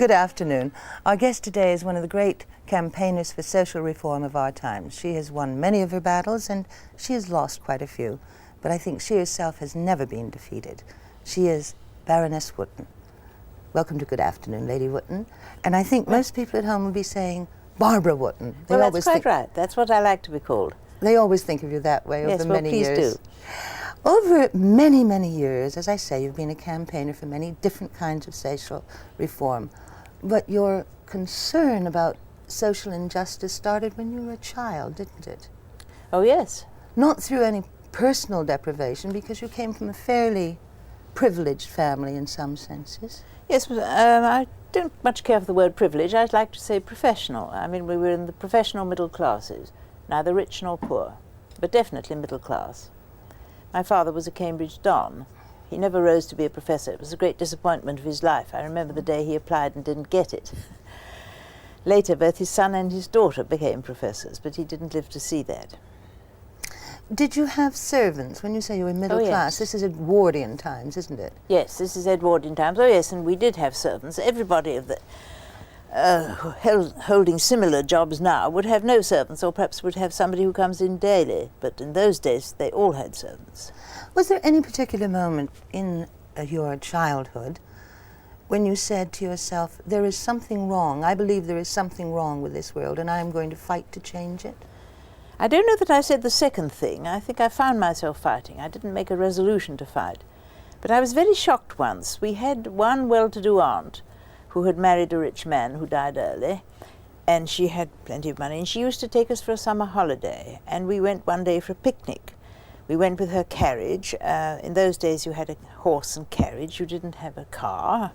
Good afternoon. Our guest today is one of the great campaigners for social reform of our times. She has won many of her battles and she has lost quite a few, but I think she herself has never been defeated. She is Baroness Wootton. Welcome to Good Afternoon, Lady Wootton. And I think most people at home will be saying, Barbara Wootton. Well, that's quite right. That's what I like to be called. They always think of you that way over many years. Yes, well, please do. Over many, many years, as I say, you've been a campaigner for many different kinds of social reform. But your concern about social injustice started when you were a child, didn't it? Oh, yes. Not through any personal deprivation, because you came from a fairly privileged family in some senses. Yes, but I don't much care for the word privilege. I'd like to say professional. I mean, we were in the professional middle classes, neither rich nor poor, but definitely middle class. My father was a Cambridge Don. He never rose to be a professor. It was a great disappointment of his life. I remember the day he applied and didn't get it. Later, both his son and his daughter became professors, but he didn't live to see that. Did you have servants? When you say you were middle class, this is Edwardian times, isn't it? Yes, this is Edwardian times. Oh, yes, and we did have servants. Everybody of the holding similar jobs now would have no servants, or perhaps would have somebody who comes in daily. But in those days, they all had servants. Was there any particular moment in your childhood when you said to yourself, there is something wrong, I believe there is something wrong with this world, and I am going to fight to change it? I don't know that I said the second thing. I think I found myself fighting. I didn't make a resolution to fight. But I was very shocked once. We had one well-to-do aunt who had married a rich man who died early, and she had plenty of money, and she used to take us for a summer holiday, and we went one day for a picnic. We went with her carriage. In those days you had a horse and carriage, you didn't have a car.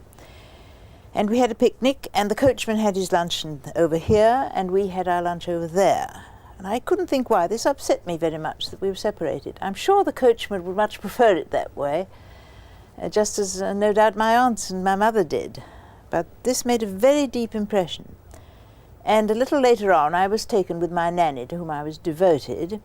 And we had a picnic, and the coachman had his luncheon over here, and we had our lunch over there. And I couldn't think why. This upset me very much that we were separated. I'm sure the coachman would much prefer it that way, just as no doubt my aunts and my mother did. But this made a very deep impression. And a little later on I was taken with my nanny, to whom I was devoted,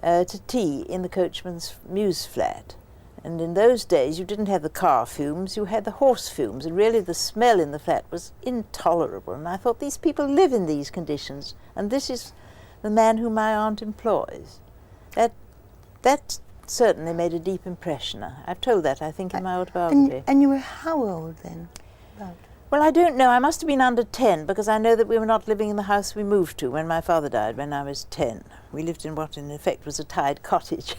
to tea in the coachman's mews flat. And in those days you didn't have the car fumes, you had the horse fumes, and really the smell in the flat was intolerable. And I thought, these people live in these conditions, and this is the man whom my aunt employs. That certainly made a deep impression. I've told that, I think, in my autobiography. And you were how old then? About? Well, I don't know. I must have been under 10, because I know that we were not living in the house we moved to when my father died, when I was 10. We lived in what in effect was a tied cottage.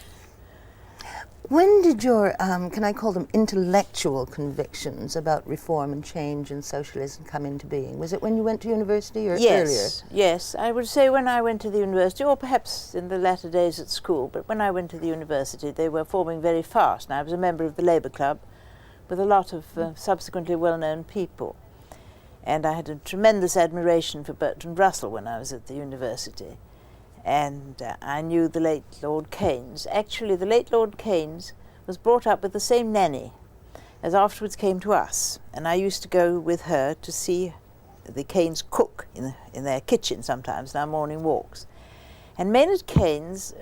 When did your, can I call them intellectual convictions about reform and change and socialism come into being? Was it when you went to university or earlier? Yes, I would say when I went to the university, or perhaps in the latter days at school, but when I went to the university they were forming very fast, and I was a member of the Labour Club with a lot of subsequently well-known people. And I had a tremendous admiration for Bertrand Russell when I was at the university. And I knew the late Lord Keynes. Actually, the late Lord Keynes was brought up with the same nanny as afterwards came to us. And I used to go with her to see the Keynes cook in their kitchen sometimes in our morning walks. And Maynard Keynes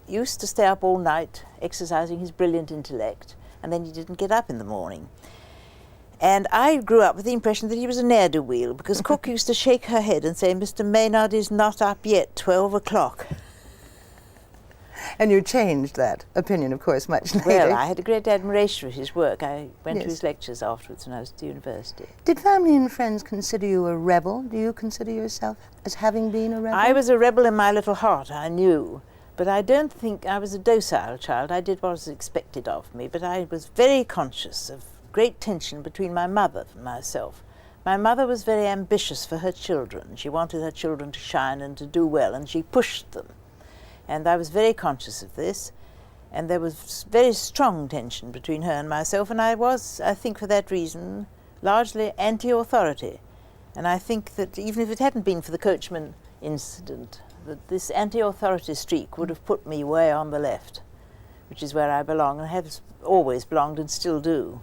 used to stay up all night exercising his brilliant intellect, and then he didn't get up in the morning. And I grew up with the impression that he was a ne'er-do-weel, because Cook used to shake her head and say, Mr. Maynard is not up yet, 12 o'clock. And you changed that opinion, of course, much later. Well, I had a great admiration for his work. I went to his lectures afterwards when I was at the university. Did family and friends consider you a rebel? Do you consider yourself as having been a rebel? I was a rebel in my little heart, I knew. But I don't think I was a docile child. I did what was expected of me, but I was very conscious of great tension between my mother and myself. My mother was very ambitious for her children. She wanted her children to shine and to do well, and she pushed them. And I was very conscious of this, and there was very strong tension between her and myself, and I was, I think for that reason, largely anti-authority. And I think that even if it hadn't been for the coachman incident, that this anti-authority streak would have put me way on the left, which is where I belong, and have always belonged and still do.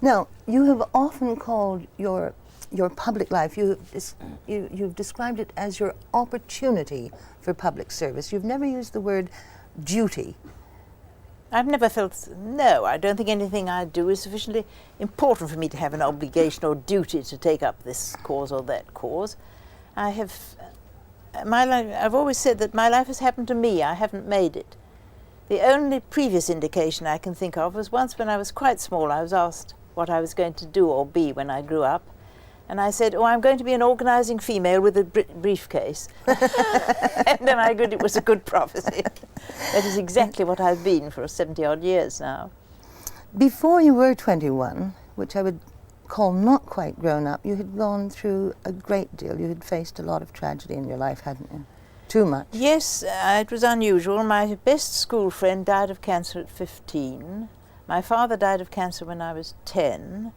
Now, you have often called your public life, you've described it as your opportunity for public service. You've never used the word duty. I've never felt, no, I don't think anything I do is sufficiently important for me to have an obligation or duty to take up this cause or that cause. I have, my life, I've always said that my life has happened to me, I haven't made it. The only previous indication I can think of was once when I was quite small. I was asked what I was going to do or be when I grew up. And I said, I'm going to be an organising female with a briefcase. And then I agreed it was a good prophecy. That is exactly what I've been for 70-odd years now. Before you were 21, which I would call not quite grown up, you had gone through a great deal. You had faced a lot of tragedy in your life, hadn't you? Too much. Yes, it was unusual. My best school friend died of cancer at 15. My father died of cancer when I was 10.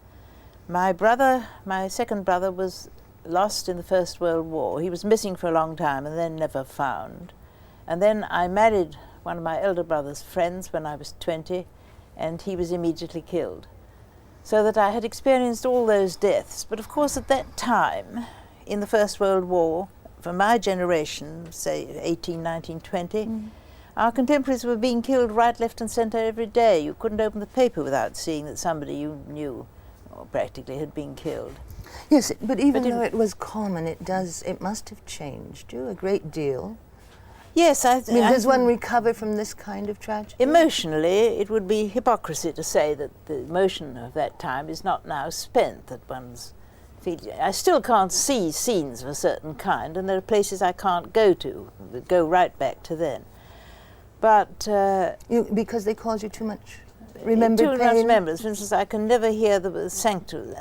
My brother, my second brother, was lost in the First World War. He was missing for a long time and then never found. And then I married one of my elder brother's friends when I was 20, and he was immediately killed. So that I had experienced all those deaths. But of course at that time, in the First World War, for my generation, say 18, 19, 20, our contemporaries were being killed right, left and centre every day. You couldn't open the paper without seeing that somebody you knew practically had been killed. Yes, but even though it was common, it must have changed you a great deal. Yes, I mean, does one recover from this kind of tragedy? Emotionally, it would be hypocrisy to say that the emotion of that time is not now spent, that one's feeling. I still can't see scenes of a certain kind, and there are places I can't go to that go right back to then. But because they cause you too much remembered too pain? much remembrance. For instance, I can never hear the sanctum.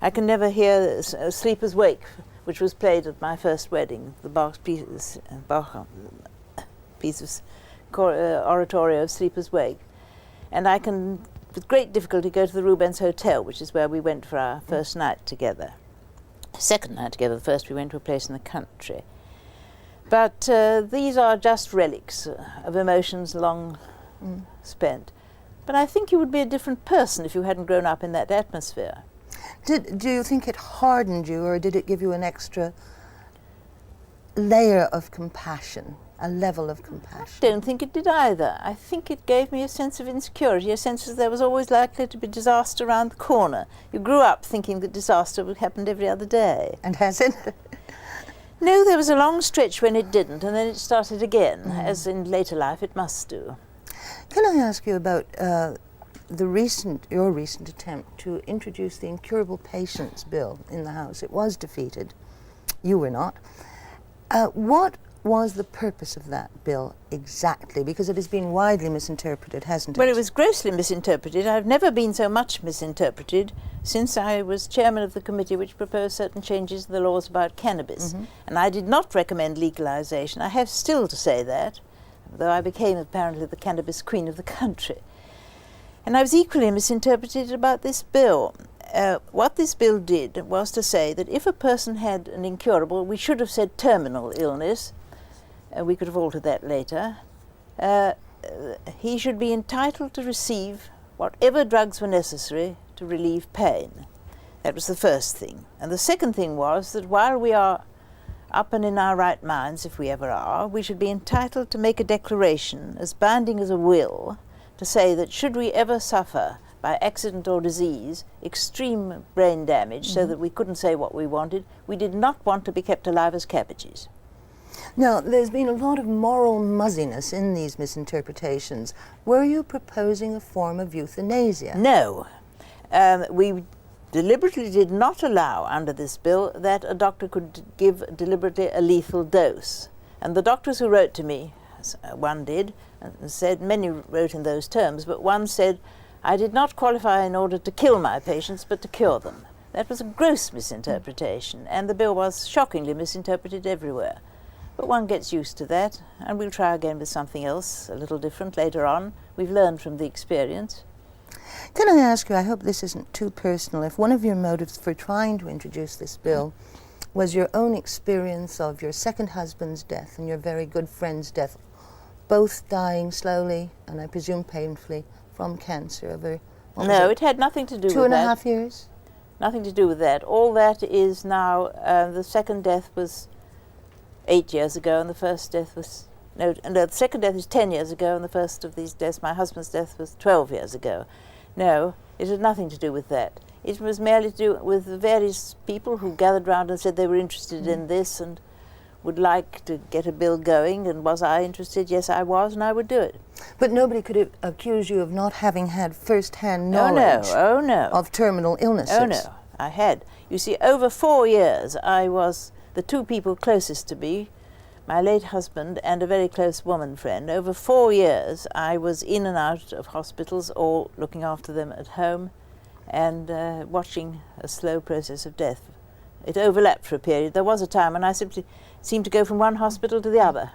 I can never hear Sleeper's Wake, which was played at my first wedding, the Bach piece of oratorio of Sleeper's Wake. And I can, with great difficulty, go to the Rubens Hotel, which is where we went for our first night together. Second night together, the first we went to a place in the country. But these are just relics of emotions long spent. But I think you would be a different person if you hadn't grown up in that atmosphere. Do you think it hardened you, or did it give you an extra layer of compassion, a level of compassion? I don't think it did either. I think it gave me a sense of insecurity, a sense that there was always likely to be disaster around the corner. You grew up thinking that disaster would happen every other day. And has it? No, there was a long stretch when it didn't, and then it started again, as in later life it must do. Can I ask you about your recent attempt to introduce the Incurable Patients Bill in the House? It was defeated. You were not. What was the purpose of that bill exactly? Because it has been widely misinterpreted, hasn't it? Well, it was grossly misinterpreted. I've never been so much misinterpreted since I was chairman of the committee which proposed certain changes to the laws about cannabis. And I did not recommend legalization. I have still to say that, though I became apparently the cannabis queen of the country. And I was equally misinterpreted about this bill. What this bill did was to say that if a person had an incurable, we should have said terminal illness, we could have altered that later, he should be entitled to receive whatever drugs were necessary to relieve pain. That was the first thing. And the second thing was that while we are up and in our right minds, if we ever are, we should be entitled to make a declaration as binding as a will to say that should we ever suffer by accident or disease extreme brain damage so that we couldn't say what we wanted, we did not want to be kept alive as cabbages. Now, there's been a lot of moral muzziness in these misinterpretations. Were you proposing a form of euthanasia? No. We deliberately did not allow under this bill that a doctor could give deliberately a lethal dose. And the doctors who wrote to me, one did, and said, many wrote in those terms, but one said, I did not qualify in order to kill my patients, but to cure them. That was a gross misinterpretation, and the bill was shockingly misinterpreted everywhere. But one gets used to that, and we'll try again with something else, a little different later on. We've learned from the experience. Can I ask you, I hope this isn't too personal, if one of your motives for trying to introduce this bill was your own experience of your second husband's death and your very good friend's death, both dying slowly, and I presume painfully, from cancer over... No, it had nothing to do with that. 2.5 years? Nothing to do with that. All that is now, the second death was 8 years ago, and the first death was No, the second death is 10 years ago, and the first of these deaths, my husband's death, was 12 years ago. No, it had nothing to do with that. It was merely to do with the various people who gathered round and said they were interested in this and would like to get a bill going, and was I interested? Yes, I was, and I would do it. But nobody could accuse you of not having had first-hand knowledge of terminal illnesses. Oh, no, I had. You see, over 4 years, I was the two people closest to me, my late husband and a very close woman friend. Over 4 years, I was in and out of hospitals or looking after them at home and watching a slow process of death. It overlapped for a period. There was a time when I simply seemed to go from one hospital to the other.